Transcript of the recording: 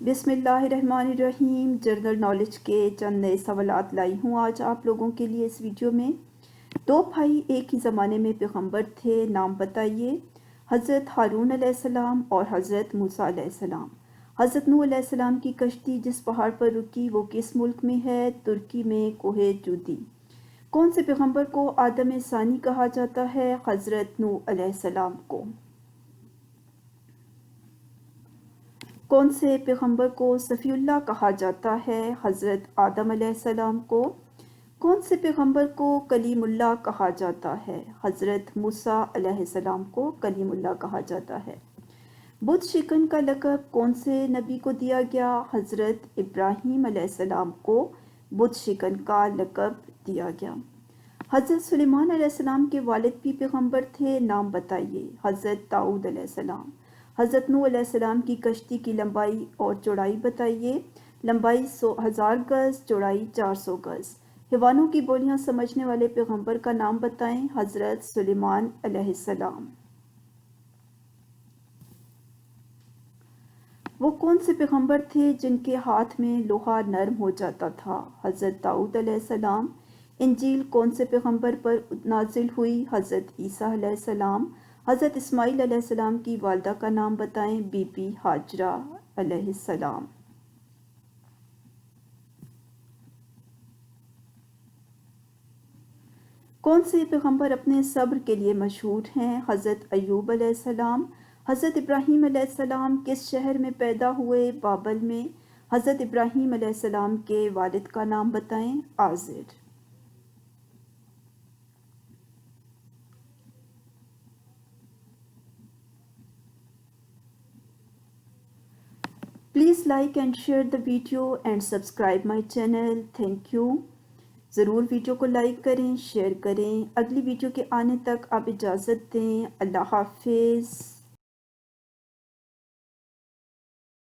بسم اللہ الرحمن الرحیم۔ جنرل نالج کے چند نئے سوالات لائی ہوں آج آپ لوگوں کے لیے اس ویڈیو میں۔ دو بھائی ایک ہی زمانے میں پیغمبر تھے، نام بتائیے۔ حضرت ہارون علیہ السلام اور حضرت موسیٰ علیہ السلام۔ حضرت نوح علیہ السلام کی کشتی جس پہاڑ پر رکی وہ کس ملک میں ہے؟ ترکی میں، کوہ جودی۔ کون سے پیغمبر کو آدم ثانی کہا جاتا ہے؟ حضرت نوح علیہ السلام کو۔ کون سے پیغمبر کو صفی اللہ کہا جاتا ہے؟ حضرت آدم علیہ السلام کو۔ کون سے پیغمبر کو کلیم اللہ کہا جاتا ہے؟ حضرت موسیٰ علیہ السلام کو کلیم اللہ کہا جاتا ہے۔ بت شکن کا لقب کون سے نبی کو دیا گیا؟ حضرت ابراہیم علیہ السلام کو بت شکن کا لقب دیا گیا۔ حضرت سلیمان علیہ السلام کے والد بھی پیغمبر تھے، نام بتائیے۔ حضرت داؤد علیہ السلام۔ حضرت نوح علیہ السلام کی کشتی کی لمبائی اور چوڑائی بتائیے۔ لمبائی 1000 گز، چوڑائی 400 گز۔ حیوانوں کی بولیاں سمجھنے والے پیغمبر کا نام بتائیں۔ حضرت سلیمان علیہ السلام۔ وہ کون سے پیغمبر تھے جن کے ہاتھ میں لوہا نرم ہو جاتا تھا؟ حضرت داؤد علیہ السلام۔ انجیل کون سے پیغمبر پر نازل ہوئی؟ حضرت عیسیٰ علیہ السلام۔ حضرت اسماعیل علیہ السلام کی والدہ کا نام بتائیں۔ بی بی ہاجرہ علیہ السلام۔ کون سے پیغمبر اپنے صبر کے لیے مشہور ہیں؟ حضرت ایوب علیہ السلام۔ حضرت ابراہیم علیہ السلام کس شہر میں پیدا ہوئے؟ بابل میں۔ حضرت ابراہیم علیہ السلام کے والد کا نام بتائیں۔ Azar. Please like and share the video and subscribe my channel. Thank you. ضرور ویڈیو کو لائک کریں، شیئر کریں۔ اگلی ویڈیو کے آنے تک آپ اجازت دیں۔ اللہ حافظ۔